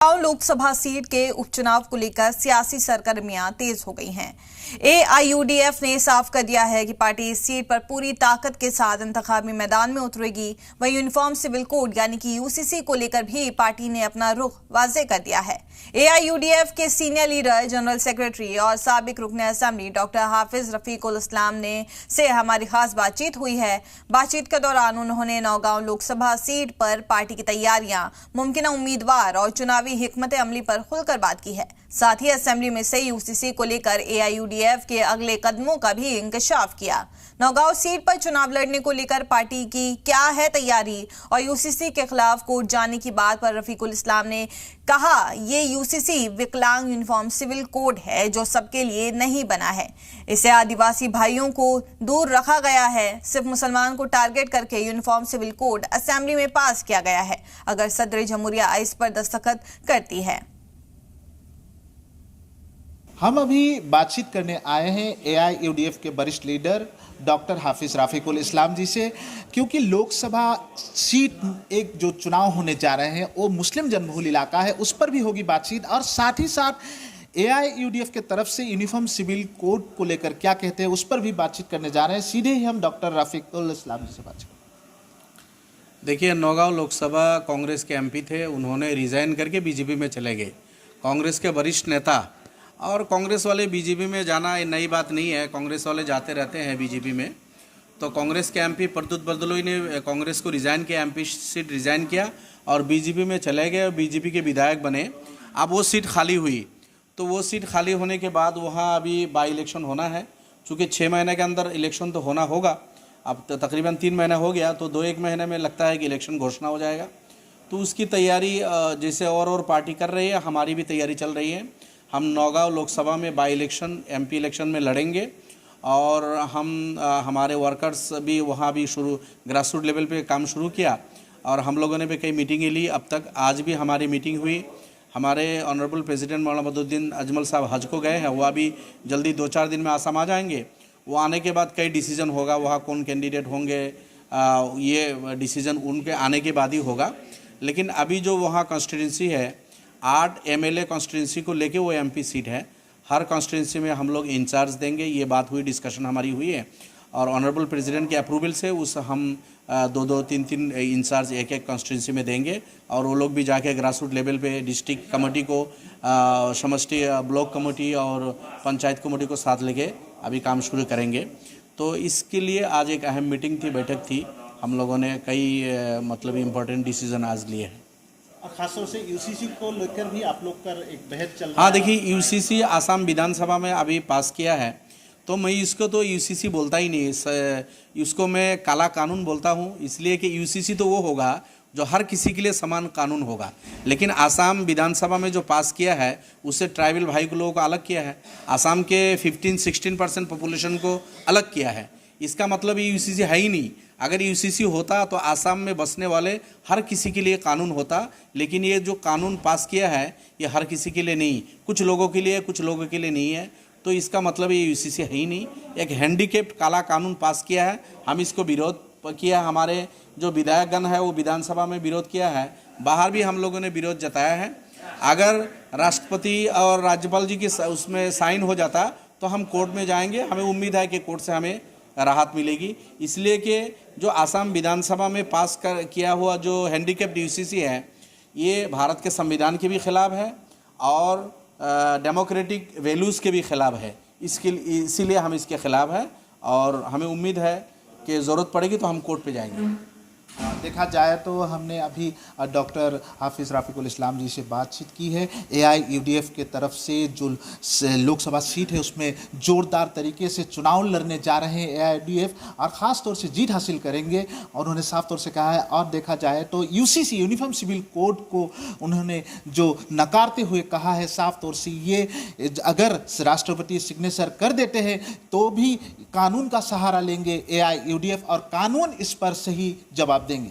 Lok Sabha seat के उपचुनाव को लेकर सियासी सरगर्मियां तेज हो गई हैं। एआईयूडीएफ ने साफ कर दिया है कि पार्टी इस सीट पर पूरी ताकत के साथ इंतखाबी मैदान में उतरेगी। वहीं यूनिफॉर्म सिविल कोड यानी कि यूसीसी को लेकर भी पार्टी ने अपना रुख वाजे कर दिया है। एआईयूडीएफ के सीनियर लीडर, जनरल सेक्रेटरी और साबिक रुकने असेंबली डॉक्टर हाफिज रफीकुल इस्लाम ने से हमारी खास बातचीत हुई है। बातचीत के दौरान उन्होंने नौगांव लोकसभा सीट पर पार्टी की तैयारियां, मुमकिना उम्मीदवार और चुनावी हिकमत अमली पर खुलकर बात की है। साथ ही असेंबली में से यूसीसी को लेकर एआईयूडीएफ के अगले कदमों का भी इंकशाफ किया। नौगांव सीट पर चुनाव लड़ने को लेकर पार्टी की क्या है तैयारी और यूसीसी के खिलाफ कोर्ट जाने की बात पर रफीकुल इस्लाम ने कहा, ये यूसीसी विकलांग यूनिफॉर्म सिविल कोड है जो सबके लिए नहीं बना है। इसे आदिवासी भाइयों को दूर रखा गया है। सिर्फ मुसलमान को टारगेट करके यूनिफॉर्म सिविल कोड असेंबली में पास किया गया है। अगर सदर जमहूरिया इस पर दस्तखत करती है। हम अभी बातचीत करने आए हैं एआईयूडीएफ के वरिष्ठ लीडर डॉक्टर हाफिज रफीकुल इस्लाम जी से, क्योंकि लोकसभा सीट एक जो चुनाव होने जा रहे हैं वो मुस्लिम जनबहुल इलाका है, उस पर भी होगी बातचीत। और साथ ही साथ एआईयूडीएफ के तरफ से यूनिफॉर्म सिविल कोड को लेकर क्या कहते हैं उस पर भी बातचीत करने जा रहे हैं। सीधे ही हम डॉक्टर रफीकुल इस्लाम जी से बातचीत। देखिए, नौगांव लोकसभा कांग्रेस के एमपी थे, उन्होंने रिज़ाइन करके बीजेपी में चले गए। कांग्रेस के वरिष्ठ नेता और कांग्रेस वाले बीजेपी में जाना ये नई बात नहीं है, कांग्रेस वाले जाते रहते हैं बीजेपी में। तो कांग्रेस के एमपी प्रद्युत बरदलोई ने कांग्रेस को रिज़ाइन किया, एमपी सीट रिज़ाइन किया और बीजेपी में चले गए और बीजेपी के विधायक बने। अब वो सीट खाली हुई, तो वो सीट खाली होने के बाद वहाँ अभी बाई इलेक्शन होना है। चूँकि 6 महीने के अंदर इलेक्शन तो होना होगा, अब तो तकरीबन 3 महीना हो गया, तो 2-1 महीने में लगता है कि इलेक्शन घोषणा हो जाएगा। तो उसकी तैयारी जैसे और पार्टी कर रही है, हमारी भी तैयारी चल रही है। हम नौगांव लोकसभा में बाई इलेक्शन, एमपी इलेक्शन में लड़ेंगे और हम हमारे वर्कर्स भी वहाँ भी ग्रास रूट लेवल पे काम शुरू किया और हम लोगों ने भी कई मीटिंगें ली। अब तक आज भी हमारी मीटिंग हुई। हमारे ऑनरेबल प्रेसिडेंट मौलाना बदरुद्दीन अजमल साहब हज को गए हैं, वो अभी जल्दी 2-4 दिन में आसाम आ जाएंगे। वो आने के बाद कई डिसीजन होगा, वहाँ कौन कैंडिडेट होंगे, ये डिसीजन उनके आने के बाद ही होगा। लेकिन अभी जो वहाँ कॉन्स्टिट्यूंसी है, 8 एमएलए कॉन्स्टिट्यूंसी को लेके वो एमपी सीट है। हर कॉन्स्टिट्यूंसी में हम लोग इंचार्ज देंगे, ये बात हुई, डिस्कशन हमारी हुई है और ऑनरेबल प्रेसिडेंट के अप्रूवल से उस हम 2-2, 3-3 इंचार्ज एक कॉन्स्टिट्यूंसी में देंगे और वो लोग भी जाके ग्रास रूट लेवल पे डिस्ट्रिक्ट कमेटी को, समष्टि ब्लॉक कमेटी और पंचायत कमेटी को साथ लेके अभी काम शुरू करेंगे। तो इसके लिए आज एक अहम मीटिंग थी, बैठक थी। हम लोगों ने कई मतलब इम्पोर्टेंट डिसीजन आज लिए हैं और खासतौर से यूसीसी को लेकर भी आप लोग का एक बहस चल रहा है। हाँ, देखिए, यूसीसी आसाम विधानसभा में अभी पास किया है, तो मैं इसको तो यूसीसी बोलता ही नहीं, इसको मैं काला कानून बोलता हूँ, इसलिए कि यूसीसी तो वो होगा जो हर किसी के लिए समान कानून होगा। लेकिन आसाम विधानसभा में जो पास किया है उससे ट्राइबल भाई को लोगों को अलग किया है, आसाम के 15-16% पॉपुलेशन को अलग किया है। इसका मतलब ये यूसीसी है ही नहीं। अगर यूसीसी होता तो आसाम में बसने वाले हर किसी के लिए कानून होता, लेकिन ये जो कानून पास किया है ये हर किसी के लिए नहीं, कुछ लोगों के लिए, कुछ लोगों के लिए नहीं है। तो इसका मतलब ये यूसीसी है ही नहीं, एक हैंडीकेप्ड काला कानून पास किया है। हम इसको विरोध किया, हमारे जो विधायकगण है वो विधानसभा में विरोध किया है, बाहर भी हम लोगों ने विरोध जताया है। अगर राष्ट्रपति और राज्यपाल जी की उसमें साइन हो जाता तो हम कोर्ट में जाएंगे, हमें उम्मीद है कि कोर्ट से हमें राहत मिलेगी। इसलिए कि जो आसाम विधानसभा में पास किया हुआ जो हैंडीकैप्ड यूसीसी है ये भारत के संविधान के भी खिलाफ है और डेमोक्रेटिक वैल्यूज़ के भी खिलाफ है। इसीलिए हम इसके खिलाफ हैं और हमें उम्मीद है कि ज़रूरत पड़ेगी तो हम कोर्ट पे जाएंगे। देखा जाए तो हमने अभी डॉक्टर हाफिज रफीकुल इस्लाम जी से बातचीत की है। एआईयूडीएफ के तरफ से जो लोकसभा सीट है उसमें जोरदार तरीके से चुनाव लड़ने जा रहे हैं एआईयूडीएफ और ख़ास तौर से जीत हासिल करेंगे। और उन्होंने साफ तौर से कहा है। और देखा जाए तो यूसीसी यूनिफॉर्म सिविल कोड को उन्होंने जो नकारते हुए कहा है साफ तौर से, ये अगर राष्ट्रपति सिग्नेचर कर देते हैं तो भी कानून का सहारा लेंगे एआईयूडीएफ और कानून इस पर सही जवाब देंगे।